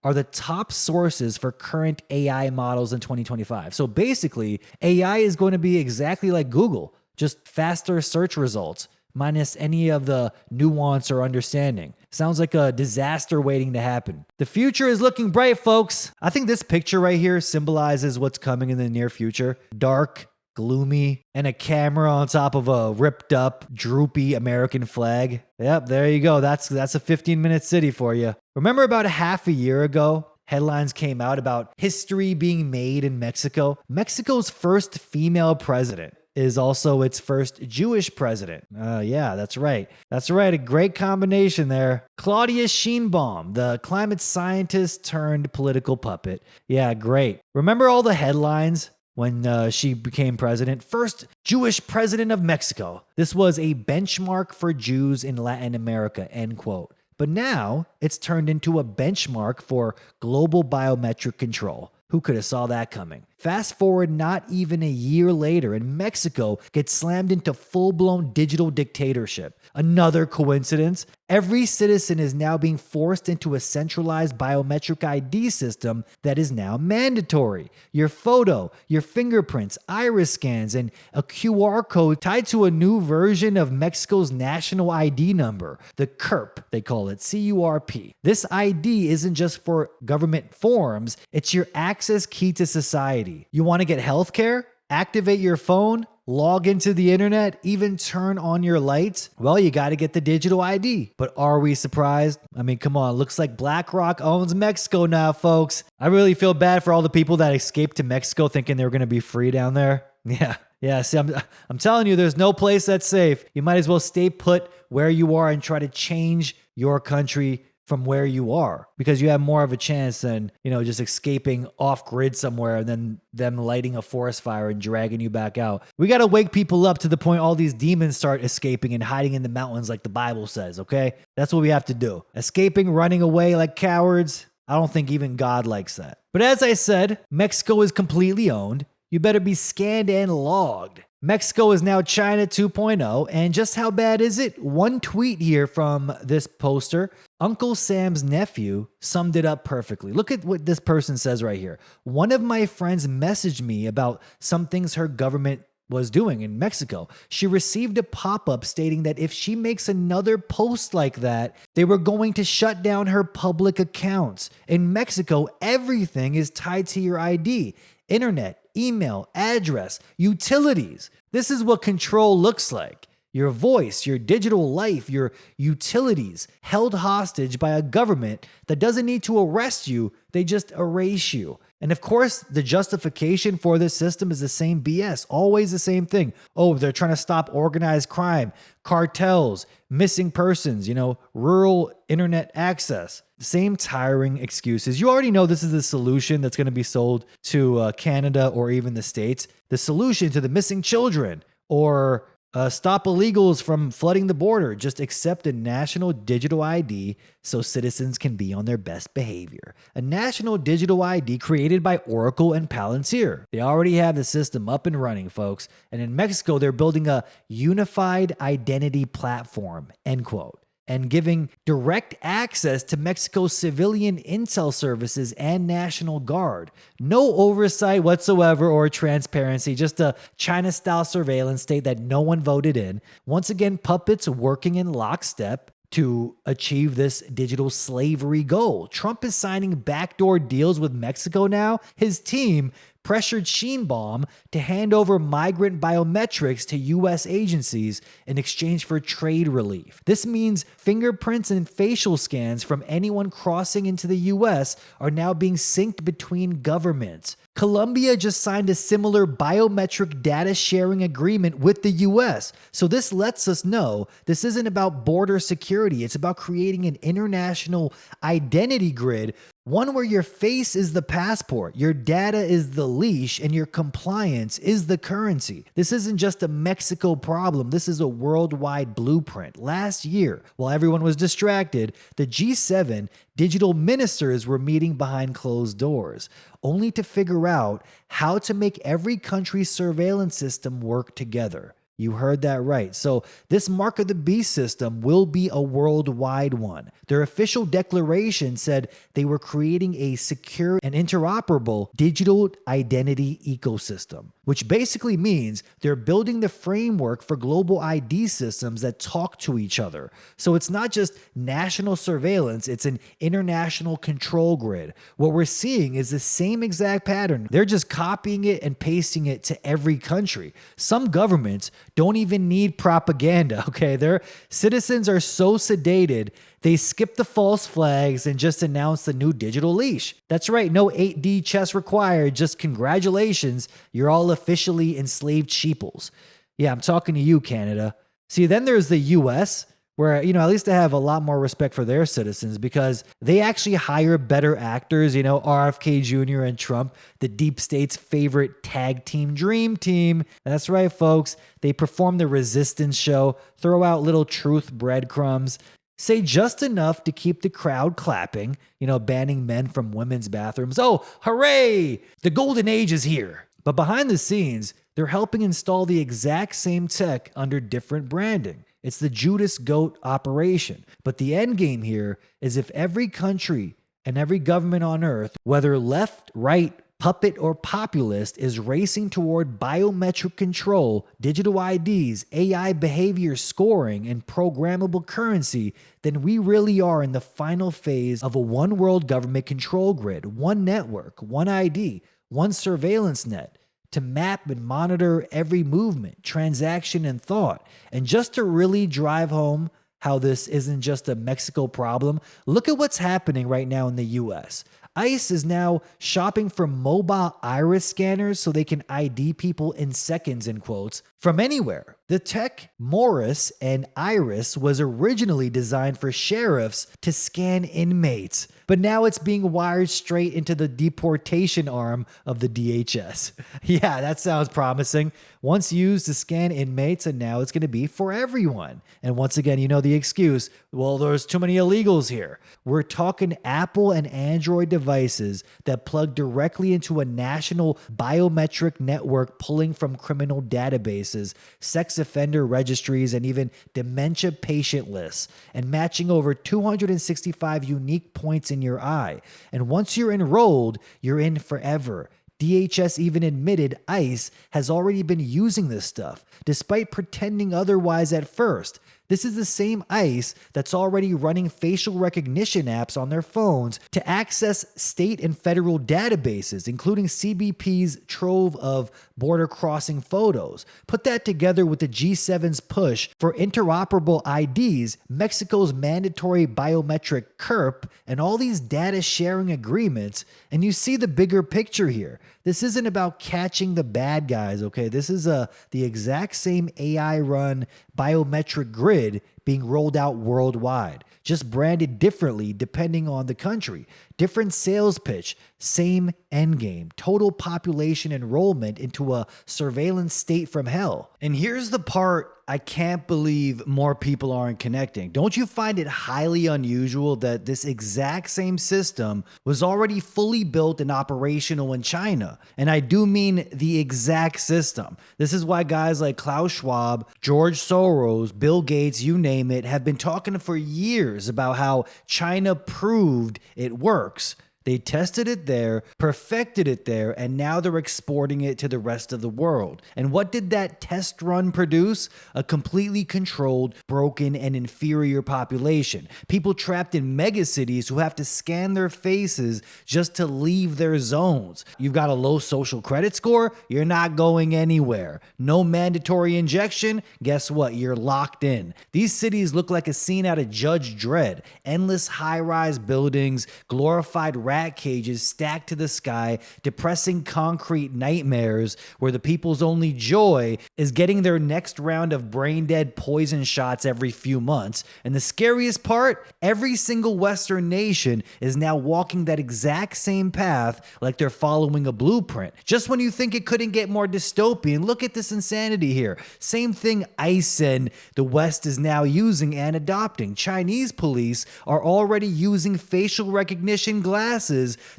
S1: are the top sources for current AI models in 2025. So basically, AI is going to be exactly like Google, just faster search results, minus any of the nuance or understanding. Sounds like a disaster waiting to happen. The future is looking bright, folks. I think this picture right here symbolizes what's coming in the near future. Dark, gloomy, and a camera on top of a ripped up, droopy American flag. Yep, there you go. That's a 15-minute city for you. Remember about half a year ago, headlines came out about history being made in Mexico? Mexico's first female president is also its first Jewish president. Yeah, that's right. That's right. A great combination there. Claudia Sheinbaum, the climate scientist turned political puppet. Yeah, great. Remember all the headlines when she became president? First Jewish president of Mexico. This was a benchmark for Jews in Latin America, end quote. But now it's turned into a benchmark for global biometric control. Who could have saw that coming? Fast forward not even a year later, and Mexico gets slammed into full-blown digital dictatorship. Another coincidence? Every citizen is now being forced into a centralized biometric ID system that is now mandatory. Your photo, your fingerprints, iris scans, and a QR code tied to a new version of Mexico's national ID number, the CURP, they call it, C-U-R-P. This ID isn't just for government forms, it's your access key to society. You want to get healthcare? Activate your phone? Log into the internet, even turn on your lights? Well, you got to get the digital ID. But are we surprised? I mean, come on, looks like BlackRock owns Mexico now, folks. I really feel bad for all the people that escaped to Mexico thinking they were going to be free down there. Yeah. Yeah. See, I'm telling you, there's no place that's safe. You might as well stay put where you are and try to change your country from where you are, because you have more of a chance than, just escaping off grid somewhere and then them lighting a forest fire and dragging you back out. We got to wake people up to the point all these demons start escaping and hiding in the mountains like the Bible says, okay? That's what we have to do. Escaping, running away like cowards, I don't think even God likes that. But as I said, Mexico is completely owned. You better be scanned and logged. Mexico is now China 2.0, and just how bad is it? One tweet here from this poster, Uncle Sam's nephew, summed it up perfectly. Look at what this person says right here. One of my friends messaged me about some things her government was doing in Mexico. She received a pop-up stating that if she makes another post like that, they were going to shut down her public accounts. In Mexico, everything is tied to your ID. Internet, email, address, utilities. This is what control looks like. Your voice, your digital life, your utilities held hostage by a government that doesn't need to arrest you, they just erase you. And of course, the justification for this system is the same BS, always the same thing. Oh, they're trying to stop organized crime, cartels, missing persons, rural internet access. Same tiring excuses. You already know this is the solution that's going to be sold to Canada or even the States. The solution to the missing children, or stop illegals from flooding the border. Just accept a national digital ID so citizens can be on their best behavior. A national digital ID created by Oracle and Palantir. They already have the system up and running, folks. And in Mexico, they're building a unified identity platform, end quote, and giving direct access to Mexico's civilian intel services and National Guard. No oversight whatsoever or transparency, just a China-style surveillance state that no one voted in. Once again, puppets working in lockstep to achieve this digital slavery goal. Trump is signing backdoor deals with Mexico now. His team pressured Sheinbaum to hand over migrant biometrics to U.S. agencies in exchange for trade relief. This means fingerprints and facial scans from anyone crossing into the U.S. are now being synced between governments. Colombia just signed a similar biometric data sharing agreement with the US. So this lets us know this isn't about border security. It's about creating an international identity grid, one where your face is the passport, your data is the leash, and your compliance is the currency. This isn't just a Mexico problem. This is a worldwide blueprint. Last year, while everyone was distracted, the G7 digital ministers were meeting behind closed doors, only to figure out how to make every country's surveillance system work together. You heard that right. So this Mark of the Beast system will be a worldwide one. Their official declaration said they were creating a secure and interoperable digital identity ecosystem, which basically means they're building the framework for global ID systems that talk to each other. So it's not just national surveillance, it's an international control grid. What we're seeing is the same exact pattern. They're just copying it and pasting it to every country. Some governments don't even need propaganda, okay? Their citizens are so sedated, they skip the false flags and just announce the new digital leash. That's right, no 8D chess required, just congratulations, you're all officially enslaved sheeples. Yeah, I'm talking to you, Canada. See, then there's the US, where, at least they have a lot more respect for their citizens because they actually hire better actors, RFK Jr. and Trump, the deep state's favorite tag team dream team. That's right, folks. They perform the resistance show, throw out little truth breadcrumbs, say just enough to keep the crowd clapping, banning men from women's bathrooms. Oh, hooray! The golden age is here. But behind the scenes, they're helping install the exact same tech under different branding. It's the Judas Goat operation. But the end game here is if every country and every government on earth, whether left, right, puppet, or populist, is racing toward biometric control, digital IDs, AI behavior scoring, and programmable currency, then we really are in the final phase of a one world government control grid, one network, one ID, one surveillance net, to map and monitor every movement, transaction, and thought. And just to really drive home how this isn't just a Mexico problem, look at what's happening right now in the US. ICE is now shopping for mobile iris scanners so they can ID people in seconds, in quotes, from anywhere. The tech, Morris and Iris, was originally designed for sheriffs to scan inmates, but now it's being wired straight into the deportation arm of the DHS. Yeah, that sounds promising. Once used to scan inmates, and now it's going to be for everyone. And once again, you know the excuse, well, there's too many illegals here. We're talking Apple and Android devices that plug directly into a national biometric network pulling from criminal databases, sex offender registries, and even dementia patient lists, and matching over 265 unique points in your eye. And once you're enrolled, you're in forever. DHS even admitted ICE has already been using this stuff, despite pretending otherwise at first. This is the same ICE that's already running facial recognition apps on their phones to access state and federal databases, including CBP's trove of border crossing photos. Put that together with the G7's push for interoperable IDs, Mexico's mandatory biometric CERP, and all these data sharing agreements, and you see the bigger picture here. This isn't about catching the bad guys, okay? This is the exact same AI-run biometric grid being rolled out worldwide, just branded differently depending on the country. Different sales pitch, same endgame, total population enrollment into a surveillance state from hell. And here's the part I can't believe more people aren't connecting. Don't you find it highly unusual that this exact same system was already fully built and operational in China? And I do mean the exact system. This is why guys like Klaus Schwab, George Soros, Bill Gates, you name it, have been talking for years about how China proved it works. They tested it there, perfected it there, and now they're exporting it to the rest of the world. And what did that test run produce? A completely controlled, broken, and inferior population. People trapped in megacities who have to scan their faces just to leave their zones. You've got a low social credit score? You're not going anywhere. No mandatory injection? Guess what? You're locked in. These cities look like a scene out of Judge Dredd. Endless high-rise buildings, glorified rat cages stacked to the sky, depressing concrete nightmares where the people's only joy is getting their next round of brain-dead poison shots every few months. And the scariest part, every single Western nation is now walking that exact same path like they're following a blueprint. Just when you think it couldn't get more dystopian, look at this insanity here. Same thing ICE and the West is now using and adopting. Chinese police are already using facial recognition glasses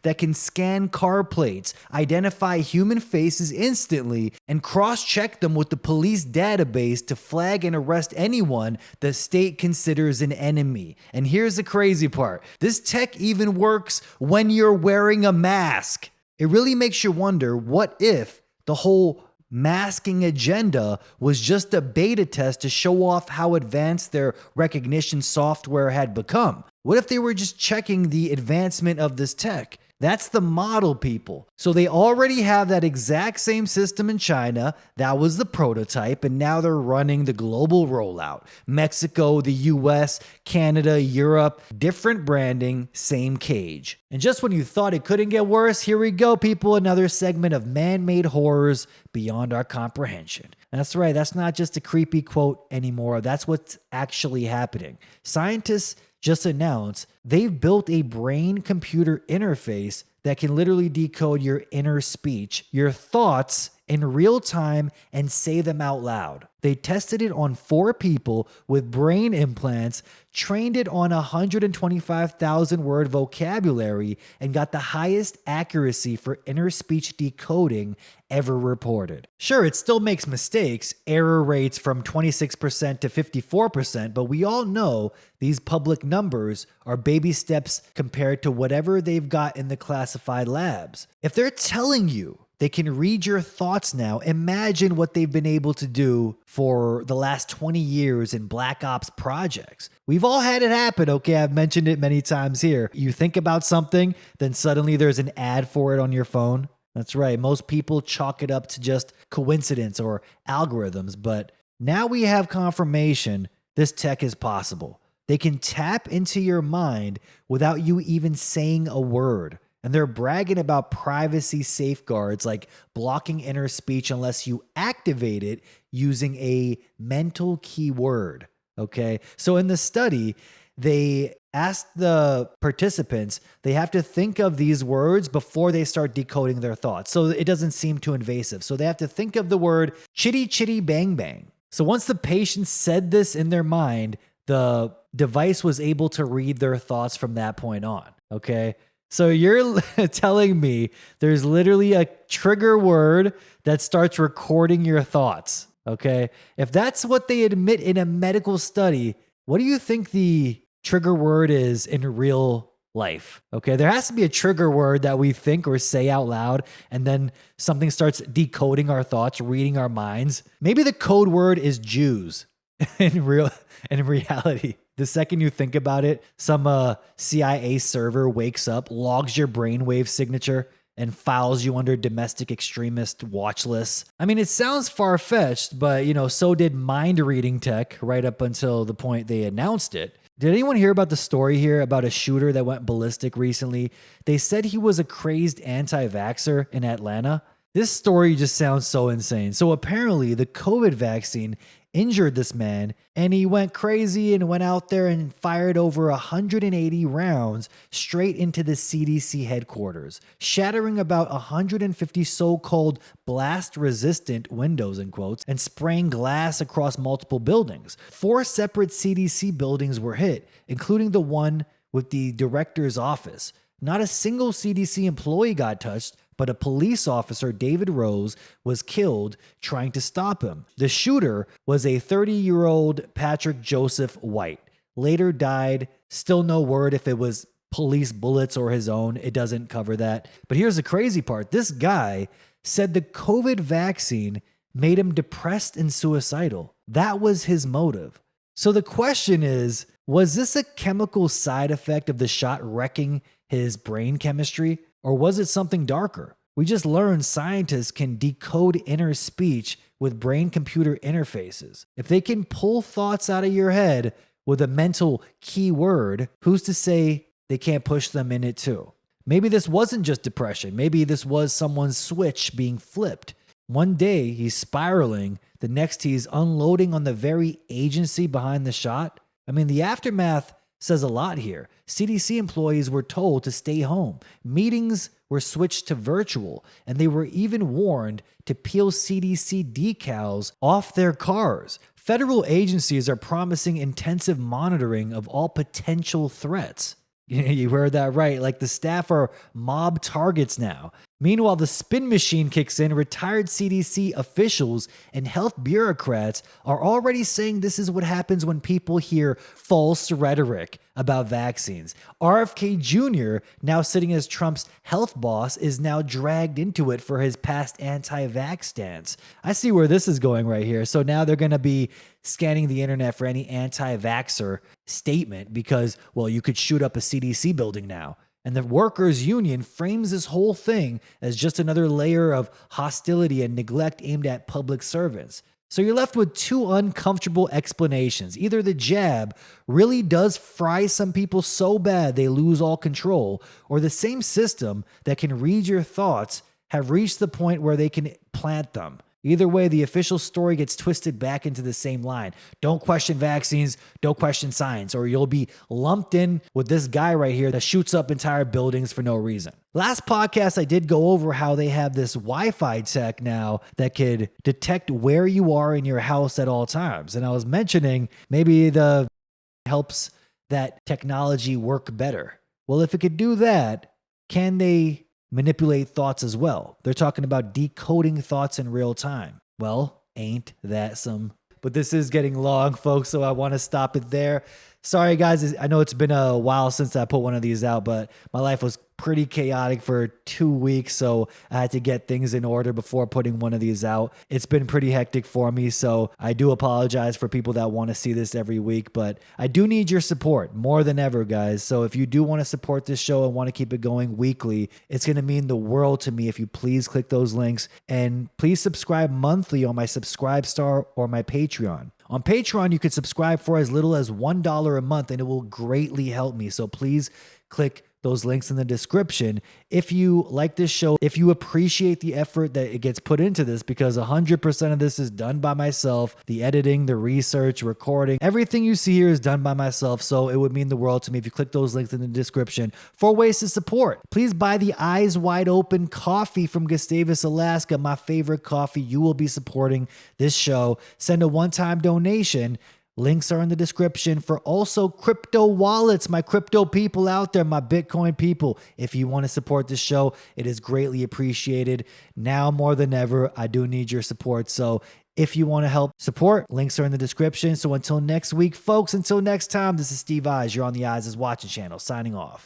S1: that can scan car plates, identify human faces instantly, and cross-check them with the police database to flag and arrest anyone the state considers an enemy. And here's the crazy part. This tech even works when you're wearing a mask. It really makes you wonder, what if the whole masking agenda was just a beta test to show off how advanced their recognition software had become? What if they were just checking the advancement of this tech? That's the model, people. So they already have that exact same system in China. That was the prototype, and now they're running the global rollout. Mexico, the US, Canada, Europe, different branding, same cage. And just when you thought it couldn't get worse, here we go, people. Another segment of man-made horrors beyond our comprehension. That's right. That's not just a creepy quote anymore. That's what's actually happening. Scientists just announced they've built a brain-computer interface that can literally decode your inner speech, your thoughts in real time, and say them out loud. They tested it on 4 people with brain implants, trained it on 125,000 word vocabulary, and got the highest accuracy for inner speech decoding ever reported. Sure, it still makes mistakes, error rates from 26% to 54%, but we all know these public numbers are baby steps compared to whatever they've got in the classified labs. If they're telling you they can read your thoughts now, imagine what they've been able to do for the last 20 years in Black Ops projects. We've all had it happen, okay? I've mentioned it many times here. You think about something, then suddenly there's an ad for it on your phone. That's right. Most people chalk it up to just coincidence or algorithms, but now we have confirmation this tech is possible. They can tap into your mind without you even saying a word. And they're bragging about privacy safeguards like blocking inner speech unless you activate it using a mental keyword. Okay. So in the study, they asked the participants, they have to think of these words before they start decoding their thoughts. So it doesn't seem too invasive. So they have to think of the word chitty chitty bang bang. So once the patient said this in their mind, the device was able to read their thoughts from that point on. Okay. So you're telling me there's literally a trigger word that starts recording your thoughts. Okay. If that's what they admit in a medical study, what do you think the trigger word is in real life? Okay. There has to be a trigger word that we think or say out loud, and then something starts decoding our thoughts, reading our minds. Maybe the code word is Jews in reality. The second you think about it, some CIA server wakes up, logs your brainwave signature, and files you under domestic extremist watch lists. I mean, it sounds far-fetched, but so did mind reading tech right up until the point they announced it. Did anyone hear about the story here about a shooter that went ballistic recently? They said he was a crazed anti-vaxxer in Atlanta. This story just sounds so insane. So apparently the COVID vaccine injured this man, and he went crazy and went out there and fired over 180 rounds straight into the CDC headquarters, shattering about 150 so-called blast-resistant windows, in quotes, and spraying glass across multiple buildings. 4 separate CDC buildings were hit, including the one with the director's office. Not a single CDC employee got touched, but a police officer, David Rose, was killed trying to stop him. The shooter was a 30-year-old Patrick Joseph White. Later died. Still no word if it was police bullets or his own. It doesn't cover that. But here's the crazy part. This guy said the COVID vaccine made him depressed and suicidal. That was his motive. So the question is, was this a chemical side effect of the shot wrecking his brain chemistry? Or was it something darker? We just learned scientists can decode inner speech with brain-computer interfaces. If they can pull thoughts out of your head with a mental keyword, who's to say they can't push them in it too? Maybe this wasn't just depression. Maybe this was someone's switch being flipped. One day he's spiraling, the next he's unloading on the very agency behind the shot. I mean, the aftermath says a lot here. CDC employees were told to stay home. Meetings were switched to virtual, and they were even warned to peel CDC decals off their cars. Federal agencies are promising intensive monitoring of all potential threats. You heard that right. Like, the staff are mob targets now. Meanwhile, the spin machine kicks in. Retired CDC officials and health bureaucrats are already saying this is what happens when people hear false rhetoric about vaccines. RFK Jr., now sitting as Trump's health boss, is now dragged into it for his past anti-vax stance. I see where this is going right here. So now they're going to be scanning the internet for any anti-vaxxer statement because, well, you could shoot up a CDC building now. And the workers' union frames this whole thing as just another layer of hostility and neglect aimed at public servants. So you're left with 2 uncomfortable explanations. Either the jab really does fry some people so bad they lose all control, or the same system that can read your thoughts have reached the point where they can plant them. Either way, the official story gets twisted back into the same line. Don't question vaccines, don't question science, or you'll be lumped in with this guy right here that shoots up entire buildings for no reason. Last podcast, I did go over how they have this Wi-Fi tech now that could detect where you are in your house at all times. And I was mentioning maybe the helps that technology work better. Well, if it could do that, can they manipulate thoughts as well? They're talking about decoding thoughts in real time. Well, ain't that some? But this is getting long, folks, so I want to stop it there. Sorry, guys. I know it's been a while since I put one of these out, but my life was pretty chaotic for 2 weeks, so I had to get things in order before putting one of these out. It's been pretty hectic for me, so I do apologize for people that want to see this every week, but I do need your support more than ever, guys. So if you do want to support this show and want to keep it going weekly, it's going to mean the world to me if you please click those links, and please subscribe monthly on my Subscribestar or my Patreon. On Patreon, you can subscribe for as little as $1 a month, and it will greatly help me. So please click those links in the description. If you like this show, if you appreciate the effort that it gets put into this, because 100% of this is done by myself, the editing, the research, recording, everything you see here is done by myself. So it would mean the world to me if you click those links in the description for ways to support. Please buy the Eyes Wide Open coffee from Gustavus, Alaska, my favorite coffee. You will be supporting this show. Send a one-time donation. Links are in the description for also crypto wallets, my crypto people out there, my Bitcoin people. If you want to support this show, it is greatly appreciated. Now more than ever, I do need your support. So if you want to help support, links are in the description. So until next week, folks, until next time, this is Steve Eyes. You're on the Eyes is Watching channel, signing off.